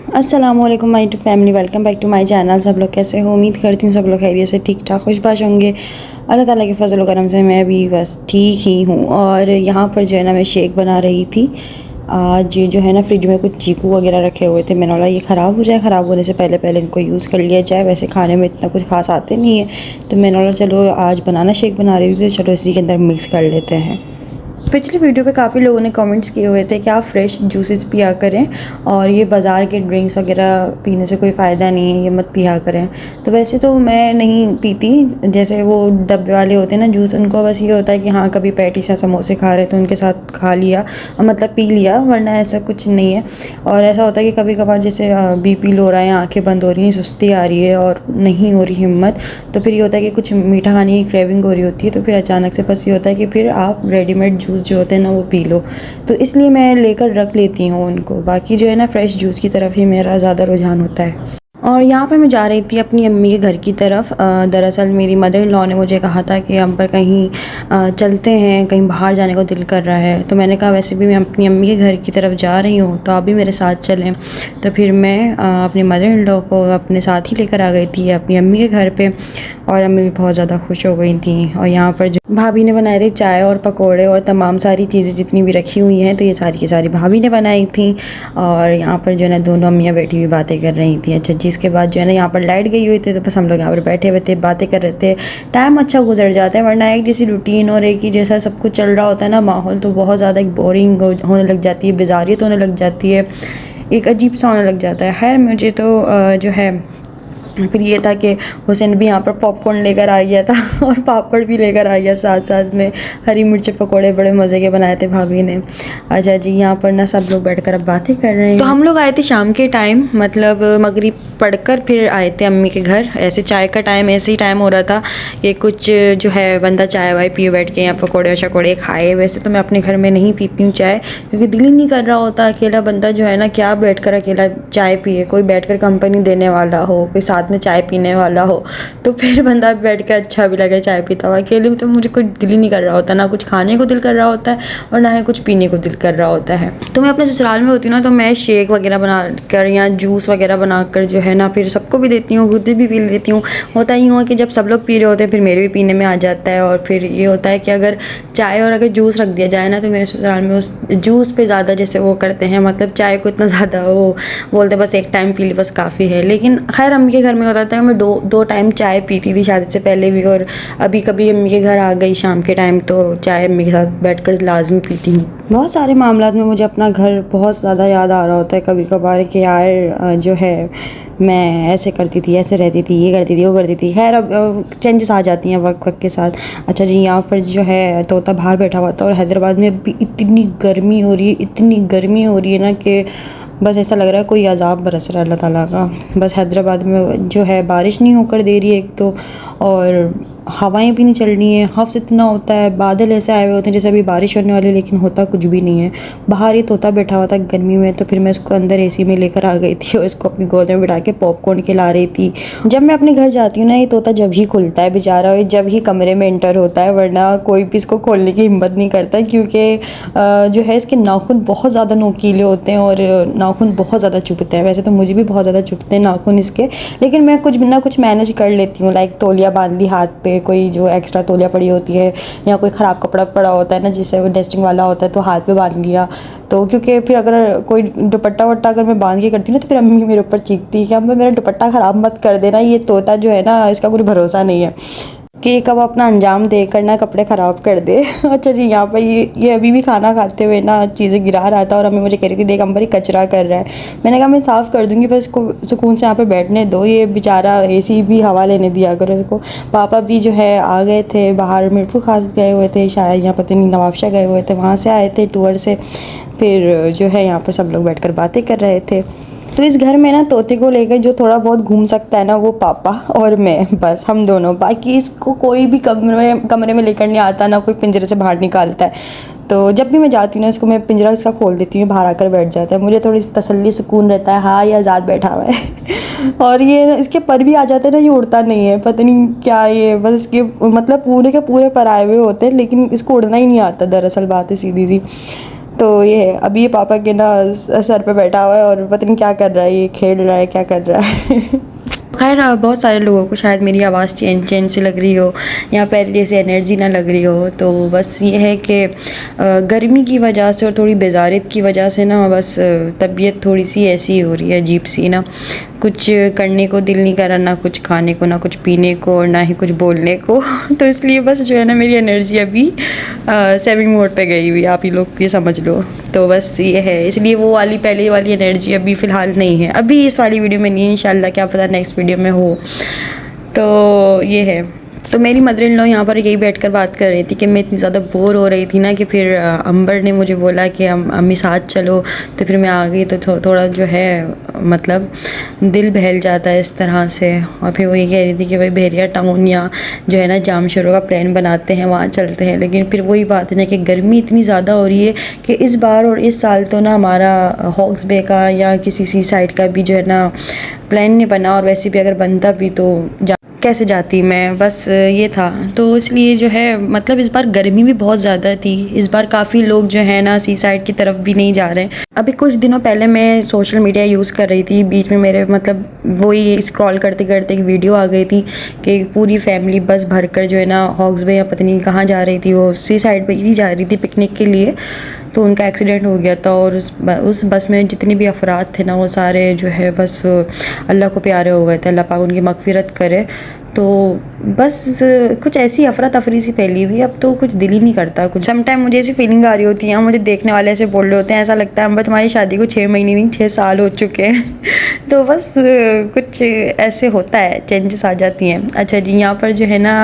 अस्सलाम वालेकुम my family, welcome back to my channel. सब लोग कैसे हो? उम्मीद करती हूँ सब लोग खैरियत से ठीक ठाक खुशबाश होंगे। अल्लाह ताला के फजल व करम से मैं भी बस ठीक ही हूँ। और यहाँ पर जो है ना मैं शेक बना रही थी। आज जो है ना फ्रिज में कुछ चीकू वगैरह रखे हुए थे। मैंने बोला ये ख़राब हो जाए, ख़राब होने से पहले पहले इनको यूज़ कर लिया जाए। वैसे खाने में इतना कुछ खास आते नहीं है, तो मैंने बोला चलो आज बनाना शेक बना रही थी, तो चलो इसी के अंदर मिक्स कर लेते हैं। पिछली वीडियो पे काफ़ी लोगों ने कमेंट्स किए हुए थे कि आप फ्रेश जूसेस पिया करें और ये बाज़ार के ड्रिंक्स वगैरह पीने से कोई फ़ायदा नहीं है, ये मत पिया करें। तो वैसे तो मैं नहीं पीती, जैसे वो डब्बे वाले होते हैं ना जूस, उनको बस ये होता है कि हाँ कभी पैटीज या समोसे खा रहे तो उनके साथ खा लिया, मतलब पी लिया, वरना ऐसा कुछ नहीं है। और ऐसा होता है कि कभी कभार जैसे बीपी लो रहा है, आँखें बंद हो रही हैं, सुस्ती आ रही है और नहीं हो रही हिम्मत, तो फिर ये होता है कि कुछ मीठा खाने की क्रेविंग हो रही होती है, तो फिर अचानक से बस ये होता है कि फिर आप रेडीमेड जूस जो होते हैं ना वो पी लो। तो इसलिए मैं लेकर रख लेती हूँ उनको। बाकी जो है ना फ्रेश जूस की तरफ ही मेरा ज़्यादा रुझान होता है। और यहाँ पर मैं जा रही थी अपनी अम्मी के घर की तरफ। दरअसल मेरी मदर इन लॉ ने मुझे कहा था कि हम पर कहीं चलते हैं, कहीं बाहर जाने को दिल कर रहा है। तो मैंने कहा वैसे भी मैं अपनी अम्मी के घर की तरफ जा रही हूँ, तो आप भी मेरे साथ चलें। तो फिर मैं अपनी मदर इन लॉ को अपने साथ ही लेकर आ गई थी अपनी अम्मी के घर पे। और अम्मी भी बहुत ज़्यादा खुश हो गई थी। और यहाँ पर जो भाभी ने बनाए थे चाय और पकोड़े और तमाम सारी चीज़ें जितनी भी रखी हुई हैं, तो ये सारी की सारी भाभी ने बनाई थी। और यहाँ पर जो है ना दोनों अम्मियाँ बैठी हुई बातें कर रही थी। अच्छा जी, इसके बाद जो है ना यहाँ पर लाइट गई हुई थी, तो बस हम लोग यहाँ पर बैठे हुए थे, बातें कर रहे थे। टाइम अच्छा गुजर जाता है, वरना एक जैसी रूटीन और एक ही जैसा सब कुछ चल रहा होता है ना माहौल, तो बहुत ज़्यादा एक बोरिंग होने लग जाती है, बेजारियत होने लग जाती है, एक अजीब सा होने लग जाता है। खैर मुझे तो जो है फिर ये था कि हुसैन भी यहाँ पर पॉपकॉर्न लेकर आ गया था और पापड़ भी लेकर आ गया साथ साथ में। हरी मिर्च पकोड़े बड़े मज़े के बनाए थे भाभी ने। अच्छा जी, यहाँ पर ना सब लोग बैठकर अब बातें कर रहे हैं। तो हम लोग आए थे शाम के टाइम, मतलब मगरिब पढ़कर फिर आए थे अम्मी के घर। ऐसे चाय का टाइम, ऐसे ही टाइम हो रहा था कि कुछ जो है बंदा चाय वाय पिए बैठ के, यहाँ पकौड़े शकोड़े खाए। वैसे तो मैं अपने घर में नहीं पीती हूँ चाय, क्योंकि दिल ही नहीं कर रहा होता। अकेला बंदा जो है ना क्या बैठ कर अकेला चाय पिए, कोई बैठ कर कंपनी देने वाला हो, कोई साथ में चाय पीने वाला हो, तो फिर बंदा बैठ के अच्छा भी लगे चाय पीता हुआ। अकेले में तो मुझे कुछ दिल ही नहीं कर रहा होता, ना कुछ खाने को दिल कर रहा होता है और ना ही कुछ पीने को दिल कर रहा होता है। तो मैं अपने ससुराल में होती हूँ ना, तो मैं शेक वगैरह बना कर या जूस वगैरह बनाकर जो है ना फिर सबको भी देती हूँ, खुद भी पी लेती हूँ। होता ही हुआ कि जब सब लोग पी रहे होते हैं फिर मेरे भी पीने में आ जाता है। और फिर ये होता है कि अगर चाय और अगर जूस रख दिया जाए ना, तो मेरे ससुराल में उस जूस पे ज़्यादा जैसे वो करते हैं, मतलब चाय को इतना ज़्यादा वो बोलते बस एक टाइम पी ली बस काफ़ी है। लेकिन खैर अम्मी के घर में होता था, मैं दो टाइम चाय पीती थी शादी से पहले भी, और अभी कभी अम्मी के घर आ गई शाम के टाइम तो चाय अम्मी के साथ बैठकर लाजमी पीती हूँ। बहुत सारे मामलात में मुझे अपना घर बहुत ज़्यादा याद आ रहा होता है कभी कभार कि यार जो है मैं ऐसे करती थी, ऐसे रहती थी, ये करती थी, वो करती थी। खैर अब चेंजेस आ जाती हैं वक्त वक्त के साथ। अच्छा जी, यहाँ पर जो है तोता बाहर बैठा हुआ था और हैदराबाद में भी इतनी गर्मी हो रही है, इतनी गर्मी हो रही है ना कि बस ऐसा लग रहा है कोई अजाब बरस रहा है अल्लाह ताला का। बस हैदराबाद में जो है बारिश नहीं होकर दे रही है एक तो, और हवाएं भी नहीं चल रही हैं। हफ्स इतना होता है, बादल ऐसे आए हुए होते हैं जैसे अभी बारिश होने वाली है, लेकिन होता कुछ भी नहीं है। बाहर ये तोता बैठा हुआ था गर्मी में, तो फिर मैं इसको अंदर एसी में लेकर आ गई थी और इसको अपनी गोद में बिठा के पॉपकॉर्न खिला रही थी। जब मैं अपने घर जाती हूँ ना, ये तोता जब ही खुलता है बेचारा, ये जब ही कमरे में एंटर होता है, वरना कोई भी इसको खोलने की हिम्मत नहीं करता, क्योंकि जो है इसके नाखून बहुत ज़्यादा नोकीले होते हैं और नाखून बहुत ज़्यादा चुभते हैं। वैसे तो मुझे भी बहुत ज़्यादा चुभते हैं नाखून इसके, लेकिन मैं कुछ ना कुछ मैनेज कर लेती हूँ। लाइक तौलिया बांध ली हाथ पे, कोई जो एक्स्ट्रा तौलिया पड़ी होती है या कोई ख़राब कपड़ा पड़ा होता है ना जिससे वो डस्टिंग वाला होता है, तो हाथ पे बांध लिया। तो क्योंकि फिर अगर कोई दुपट्टा वट्टा अगर मैं बांध के करती हूँ ना, तो फिर अम्मी मेरे ऊपर चीखती है कि अम्मी मेरा दुपट्टा ख़राब मत कर देना, ये तोता जो है ना इसका कोई भरोसा नहीं है कि कब अपना अंजाम देकर ना कपड़े ख़राब कर दे। अच्छा जी, यहाँ पर ये अभी भी खाना खाते हुए ना चीज़ें गिरा रहा था और अम्मी मुझे कह रही थी देख अंबर ये कचरा कर रहा है। मैंने कहा मैं साफ़ कर दूँगी, बस इसको सुकून से यहाँ पे बैठने दो, ये बेचारा एसी भी हवा लेने दिया करो इसको। पापा भी जो है आ गए थे बाहर, मिर्पुर खास गए हुए थे शायद, यहाँ पता नहीं नवाबशाह गए हुए थे, वहाँ से आए थे टूर से। फिर जो है यहाँ पर सब लोग बैठ कर बातें कर रहे थे। तो इस घर में ना तोते को लेकर जो थोड़ा बहुत घूम सकता है ना, वो पापा और मैं, बस हम दोनों। बाकी इसको कोई भी कमरे में लेकर नहीं आता, ना कोई पिंजरे से बाहर निकालता है। तो जब भी मैं जाती हूँ ना, इसको मैं पिंजरा इसका खोल देती हूँ, बाहर आकर बैठ जाता है। मुझे थोड़ी सी तसल्ली सुकून रहता है, हाँ ये आज़ाद बैठा हुआ है। और ये इसके पर भी आ जाते हैं ना, ये उड़ता नहीं है, पता नहीं क्या ये, बस इसके मतलब पूरे के पूरे पर आए हुए होते हैं, लेकिन इसको उड़ना ही नहीं आता, दरअसल बात है सीधी सी। तो ये है, अभी ये पापा के ना सर पे बैठा हुआ है और पता नहीं क्या कर रहा है, ये खेल रहा है क्या कर रहा है। खैर बहुत सारे लोगों को शायद मेरी आवाज़ चेंज चेंज सी लग रही हो या पहले जैसे एनर्जी ना लग रही हो, तो बस ये है कि गर्मी की वजह से और थोड़ी बेजारत की वजह से ना बस तबीयत थोड़ी सी ऐसी हो रही है अजीब सी ना, कुछ करने को दिल नहीं कर रहा, ना कुछ खाने को, ना कुछ पीने को, और ना ही कुछ बोलने को। तो इसलिए बस जो है ना मेरी एनर्जी अभी सेविंग मोड पे गई हुई, आप ही लोग ये समझ लो। तो बस ये है, इसलिए वो वाली पहले वाली एनर्जी अभी फ़िलहाल नहीं है, अभी इस वाली वीडियो में नहीं है, इंशाल्लाह क्या पता नेक्स्ट वीडियो में हो। तो ये है। तो मेरी मदर इन लॉ यहाँ पर यही बैठकर बात कर रही थी कि मैं इतनी ज़्यादा बोर हो रही थी ना कि फिर अंबर ने मुझे बोला कि अम्मी साथ चलो, तो फिर मैं आ गई। तो थोड़ा जो है मतलब दिल बहल जाता है इस तरह से। और फिर वो ये कह रही थी कि भाई बहरिया टाउन या जो है ना जाम शोरों का प्लान बनाते हैं, वहाँ चलते हैं। लेकिन फिर वही बात है ना कि गर्मी इतनी ज़्यादा हो रही है कि इस बार और इस साल तो ना हमारा हॉक्स बे का या किसी सी साइड का भी जो है ना प्लान नहीं बना, और वैसे भी अगर बनता भी तो कैसे जाती मैं, बस ये था। तो इसलिए जो है मतलब इस बार गर्मी भी बहुत ज़्यादा थी, इस बार काफ़ी लोग जो है ना सी साइड की तरफ भी नहीं जा रहे हैं। अभी कुछ दिनों पहले मैं सोशल मीडिया यूज़ कर रही थी, बीच में मेरे मतलब वही स्क्रॉल करते करते एक वीडियो आ गई थी कि पूरी फैमिली बस भरकर जो है ना हॉक्स बे या पता नहीं कहाँ जा रही थी, वो सी साइड पर ही जा रही थी पिकनिक के लिए। तो उनका एक्सीडेंट हो गया था, और उस बस में जितने भी अफराद थे ना वो सारे जो है बस अल्लाह को प्यारे हो गए थे, अल्लाह पाक उनकी मगफिरत करे। तो बस कुछ ऐसी अफरा तफरी सी फैली हुई, अब तो कुछ दिल ही नहीं करता कुछ। सम टाइम मुझे ऐसी फीलिंग आ रही होती है, मुझे देखने वाले ऐसे बोल रहे होते हैं, ऐसा लगता है अम्बर तुम्हारी शादी को 6 महीने नहीं 6 साल हो चुके हैं। तो बस कुछ ऐसे होता है, चेंजेस आ जाती हैं। अच्छा जी, यहाँ पर जो है ना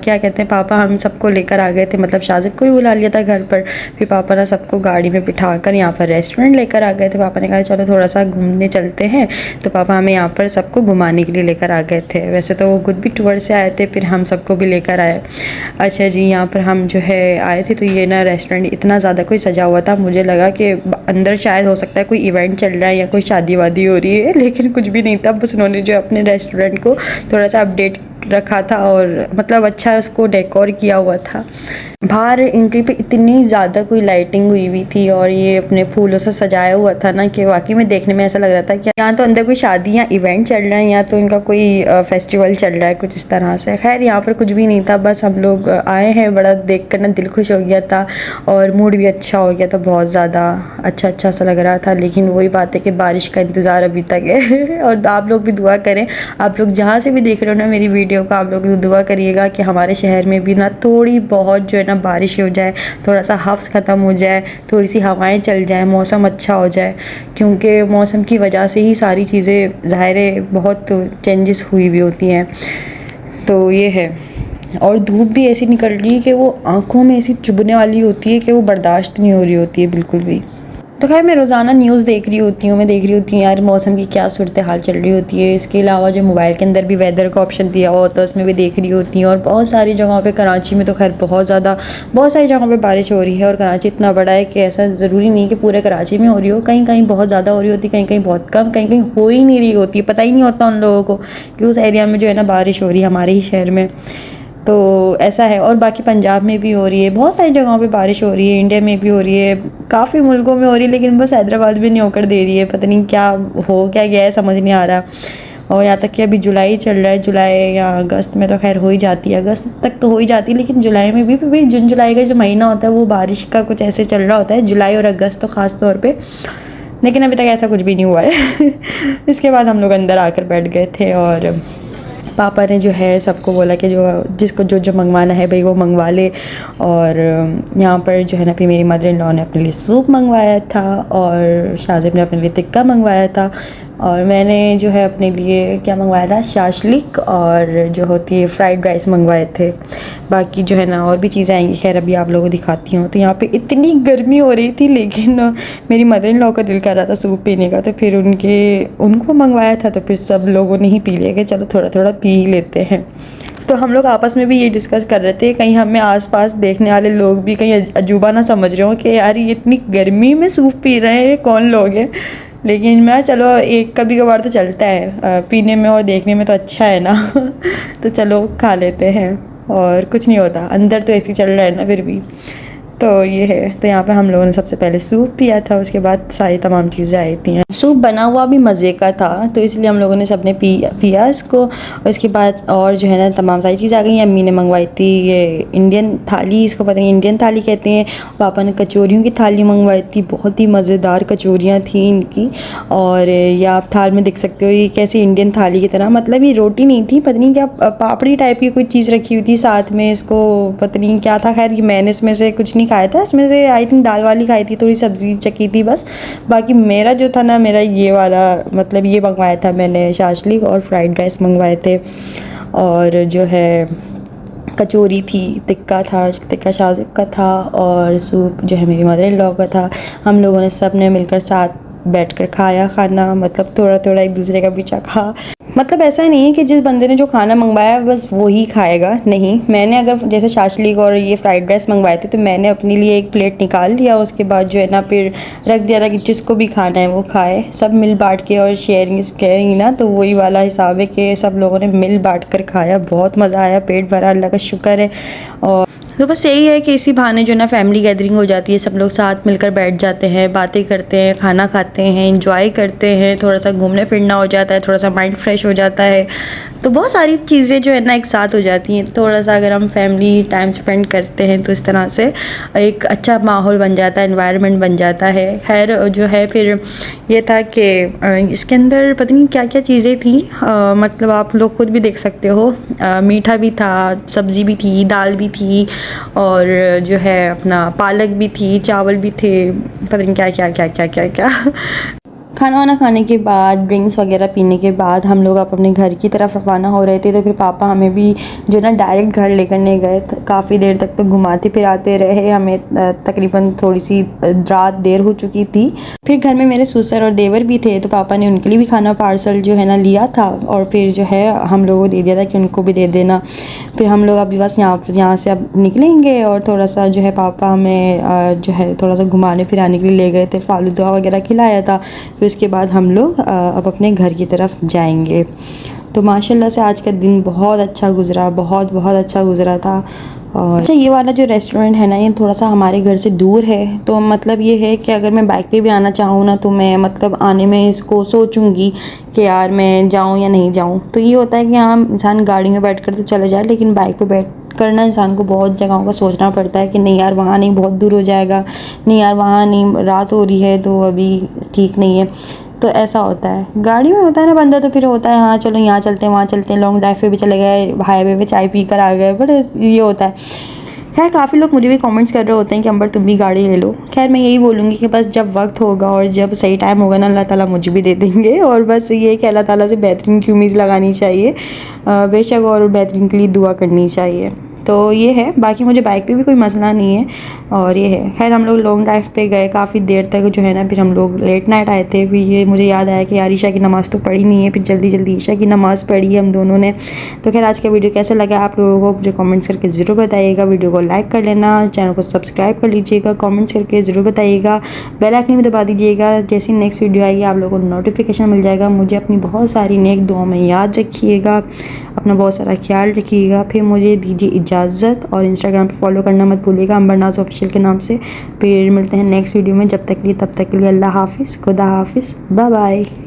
क्या कहते हैं, पापा हम सबको लेकर आ गए थे, मतलब शाजिब को ही बुला लिया था घर पर। फिर पापा ना सबको गाड़ी में बिठा कर यहाँ पर रेस्टोरेंट लेकर आ गए थे। पापा ने कहा चलो थोड़ा सा घूमने चलते हैं, तो पापा हमें यहाँ पर सबको घुमाने के लिए लेकर आ गए थे। वैसे तो वो खुद भी टूर से आए थे, फिर हम सबको भी लेकर आए। अच्छा जी, यहाँ पर हम जो है आए थे, तो ये ना रेस्टोरेंट इतना ज़्यादा कोई सजा हुआ था, मुझे लगा कि अंदर शायद हो सकता है कोई इवेंट चल रहा है या कोई शादी वादी हो रही है, लेकिन कुछ भी नहीं था। बस उन्होंने जो अपने रेस्टोरेंट को थोड़ा सा अपडेट रखा था और मतलब अच्छा उसको डेकोर किया हुआ था। बाहर एंट्री पे इतनी ज़्यादा कोई लाइटिंग हुई हुई थी और ये अपने फूलों से सजाया हुआ था ना कि वाकई में देखने में ऐसा लग रहा था कि यहाँ तो अंदर कोई शादी या इवेंट चल रहा है या तो इनका कोई फेस्टिवल चल रहा है, कुछ इस तरह से। खैर यहाँ पर कुछ भी नहीं था, बस हम लोग आए हैं, बड़ा देख कर ना दिल खुश हो गया था और मूड भी अच्छा हो गया था, बहुत ज़्यादा अच्छा सा लग रहा था। लेकिन वही बात है कि बारिश का इंतज़ार अभी तक है। और आप लोग भी दुआ करें, आप लोग जहाँ से भी देख रहे हो ना मेरी वीडियो को, आप लोग दुआ करिएगा कि हमारे शहर में भी ना थोड़ी बहुत जो है ना बारिश हो जाए, थोड़ा सा हफ्स ख़त्म हो जाए, थोड़ी सी हवाएं चल जाए, मौसम अच्छा हो जाए, क्योंकि मौसम की वजह से ही सारी चीज़ें ज़ाहिर है बहुत चेंजेस हुई हुई होती हैं। तो ये है, और धूप भी ऐसी निकल रही है कि वो आँखों में ऐसी चुभने वाली होती है कि वो बर्दाश्त नहीं हो रही होती है बिल्कुल भी। तो खैर मैं रोज़ाना न्यूज़ देख रही होती हूँ, मैं देख रही होती हूँ यार मौसम की क्या सूरत हाल चल रही होती है। इसके अलावा जो मोबाइल के अंदर भी वेदर का ऑप्शन दिया हुआ होता है उसमें भी देख रही होती हूँ। और बहुत सारी जगहों पे, कराची में तो खैर बहुत सारी जगहों पे बारिश हो रही है। और कराची इतना बड़ा है कि ऐसा ज़रूरी नहीं कि पूरे कराची में हो रही हो, कहीं कहीं बहुत ज़्यादा हो रही होती, कहीं कहीं बहुत कम, कहीं कहीं हो ही नहीं रही होती, पता ही नहीं होता उन लोगों को कि उस एरिया में जो है ना बारिश हो रही है, हमारे ही शहर में। तो ऐसा है। और बाकी पंजाब में भी हो रही है, बहुत सारी जगहों पे बारिश हो रही है, इंडिया में भी हो रही है, काफ़ी मुल्कों में हो रही है, लेकिन बस हैदराबाद में नहीं होकर दे रही है, पता नहीं क्या हो क्या गया है, समझ नहीं आ रहा। और यहाँ तक कि अभी जुलाई चल रहा है, जुलाई या अगस्त में तो खैर हो ही जाती है, अगस्त तक तो हो ही जाती है, लेकिन जुलाई में भी फिर जून जुलाई का जो महीना होता है वो बारिश का कुछ ऐसे चल रहा होता है, जुलाई और अगस्त तो ख़ास तौर पर। लेकिन अभी तक ऐसा कुछ भी नहीं हुआ है। इसके बाद हम लोग अंदर आकर बैठ गए थे और पापा ने जो है सबको बोला कि जो जिसको जो जो मंगवाना है भाई वो मंगवा ले। और यहाँ पर जो है ना फिर मेरी मदर इन लॉ ने अपने लिए सूप मंगवाया था और शाजिब ने अपने लिए टिक्का मंगवाया था, और मैंने जो है अपने लिए क्या मंगवाया था, शाशलिक और जो होती है फ्राइड राइस मंगवाए थे। बाकी जो है ना और भी चीज़ें आएंगी, खैर अभी आप लोगों को दिखाती हूँ। तो यहाँ पे इतनी गर्मी हो रही थी, लेकिन मेरी मदर इन लॉ का दिल कर रहा था सूप पीने का, तो फिर उनको मंगवाया था। तो फिर सब लोगों ने ही पी लिया कि चलो थोड़ा थोड़ा पी ही लेते हैं। तो हम लोग आपस में भी ये डिस्कस कर रहे थे कहीं हमें आसपास देखने वाले लोग भी कहीं अजूबा ना समझ रहे हो कि यार ये इतनी गर्मी में सूप पी रहे हैं, ये कौन लोग हैं। लेकिन मैं चलो एक कभी कभार तो चलता है, पीने में और देखने में तो अच्छा है ना। तो चलो खा लेते हैं और कुछ नहीं होता, अंदर तो ऐसे चल रहा है ना फिर भी। तो ये है। तो यहाँ पे हम लोगों ने सबसे पहले सूप पिया था, उसके बाद सारी तमाम चीज़ें आई थी। सूप बना हुआ भी मज़े का था, तो इसलिए हम लोगों ने सबने पिया इसको। उसके बाद और जो है ना तमाम सारी चीज़ें आ गई। अम्मी ने मंगवाई थी ये इंडियन थाली, इसको पता नहीं इंडियन थाली कहते हैं। पापा ने कचौरियों की थाली मंगवाई थी, बहुत ही मज़ेदार कचौरियाँ थी इनकी। और ये आप थाल में देख सकते हो, ये कैसी इंडियन थाली की तरह, मतलब ये रोटी नहीं थी, पता नहीं क्या पापड़ी टाइप की कोई चीज़ रखी हुई थी साथ में, इसको पता नहीं क्या था। खैर मैंने इसमें से कुछ नहीं खाया था, इसमें से आई थिंक दाल वाली खाई थी, थोड़ी सब्ज़ी चखी थी बस। बाकी मेरा जो था ना, मेरा ये वाला मतलब ये मंगवाया था मैंने, शाशलिक और फ्राइड राइस मंगवाए थे। और जो है कचौरी थी, टिक्का शाज़िब का था, और सूप जो है मेरी मदर इन लॉ का था। हम लोगों ने सब ने मिलकर साथ बैठकर खाया खाना, मतलब थोड़ा थोड़ा एक दूसरे का पीछा खा। मतलब ऐसा नहीं है कि जिस बंदे ने जो खाना मंगवाया बस वो ही खाएगा, नहीं। मैंने अगर जैसे शाशलिक और ये फ्राइड राइस मंगवाए थे तो मैंने अपने लिए एक प्लेट निकाल लिया, उसके बाद जो है ना फिर रख दिया था कि जिसको भी खाना है वो खाए, सब मिल बांट के। और शेयरिंग इज़ केयरिंग ना, तो वही वाला हिसाब है कि सब लोगों ने मिल बांट कर खाया, बहुत मज़ा आया, पेट भरा, अल्लाह का शुक्र है। और तो बस यही है कि इसी बहाने जो ना फैमिली गैदरिंग हो जाती है, सब लोग साथ मिलकर बैठ जाते हैं, बातें करते हैं, खाना खाते हैं, एंजॉय करते हैं, थोड़ा सा घूमने फिरना हो जाता है, थोड़ा सा माइंड फ्रेश हो जाता है। तो बहुत सारी चीज़ें जो है ना एक साथ हो जाती हैं। थोड़ा सा अगर हम फैमिली टाइम स्पेंड करते हैं तो इस तरह से एक अच्छा माहौल बन जाता है, एनवायरनमेंट बन जाता है। खैर जो है फिर ये था कि इसके अंदर पता नहीं क्या क्या चीज़ें थी, मतलब आप लोग खुद भी देख सकते हो। मीठा भी था, सब्ज़ी भी थी, दाल भी थी, और जो है अपना पालक भी थी, चावल भी थे, पता नहीं क्या क्या क्या क्या क्या क्या। खाना वाना खाने के बाद, ड्रिंक्स वगैरह पीने के बाद हम लोग अपने घर की तरफ रवाना हो रहे थे। तो फिर पापा हमें भी जो ना डायरेक्ट घर लेकर नहीं गए, काफ़ी देर तक तो घुमाते फिराते रहे हमें। तकरीबन थोड़ी सी रात देर हो चुकी थी। फिर घर में मेरे ससुर और देवर भी थे, तो पापा ने उनके लिए भी खाना पार्सल जो है ना लिया था, और फिर जो है हम लोगों को दे दिया था कि उनको भी दे देना। फिर हम लोग अभी बस यहाँ से अब निकलेंगे, और थोड़ा सा जो है पापा हमें जो है थोड़ा सा घुमाने फिराने के लिए ले गए थे, फालूदा वगैरह खिलाया था। फिर उसके बाद हम लोग अब अपने घर की तरफ जाएंगे। तो माशाल्लाह से आज का दिन बहुत अच्छा गुज़रा, बहुत बहुत अच्छा गुज़रा था। और अच्छा, ये वाला जो रेस्टोरेंट है ना, ये थोड़ा सा हमारे घर से दूर है, तो मतलब ये है कि अगर मैं बाइक पे भी आना चाहूँ ना, तो मैं मतलब आने में इसको सोचूंगी कि यार मैं जाऊँ या नहीं जाऊँ। तो ये होता है कि हाँ इंसान गाड़ी में बैठ कर तो चले जाए, लेकिन बाइक पे बैठ करना इंसान को बहुत जगहों का सोचना पड़ता है कि नहीं यार वहाँ नहीं, बहुत दूर हो जाएगा, नहीं यार वहाँ नहीं, रात हो रही है तो अभी ठीक नहीं है। तो ऐसा होता है, गाड़ी में होता है ना बंदा, तो फिर होता है हाँ चलो यहाँ चलते हैं, वहाँ चलते हैं, लॉन्ग ड्राइव पे भी चले गए, हाईवे पे चाय पी कर आ गए, बट ये होता है। खैर काफ़ी लोग मुझे भी कमेंट्स कर रहे होते हैं कि अंबर तुम भी गाड़ी ले लो। खैर मैं यही बोलूँगी कि बस जब वक्त होगा और जब सही टाइम होगा ना, अल्लाह ताला मुझे भी दे देंगे। और बस ये कि अल्लाह ताला से बेहतरीन की उम्मीद लगानी चाहिए बेशक, और बेहतरीन के लिए दुआ करनी चाहिए। तो ये है, बाकी मुझे बाइक पे भी कोई मसला नहीं है। और ये है, खैर हम लोग लॉन्ग ड्राइव पे गए काफ़ी देर तक जो है ना, फिर हम लोग लेट नाइट आए थे। फिर ये मुझे याद आया कि यार ईशा की नमाज़ तो पढ़ी नहीं है, फिर जल्दी जल्दी ईशा की नमाज़ पढ़ी हम दोनों ने। तो खैर आज का वीडियो कैसा लगा आप लोगों को मुझे कमेंट्स करके ज़रूर बताइएगा। वीडियो को लाइक कर लेना, चैनल को सब्सक्राइब कर लीजिएगा, कमेंट्स करके ज़रूर बताइएगा, बेल आइकन भी दबा दीजिएगा। जैसे नेक्स्ट वीडियो आएगी आप लोगों को नोटिफिकेशन मिल जाएगा। मुझे अपनी बहुत सारी नेक दुआ में याद रखिएगा, अपना बहुत सारा ख्याल रखिएगा। फिर मुझे दीजिए इजाज़त, और इंस्टाग्राम पे फॉलो करना मत भूलिएगा अंबरनाज़ ऑफिशियल के नाम से। फिर मिलते हैं नेक्स्ट वीडियो में, जब तक के लिए तब तक के लिए अल्लाह हाफिज़, खुदा हाफिज़, बाय बाय।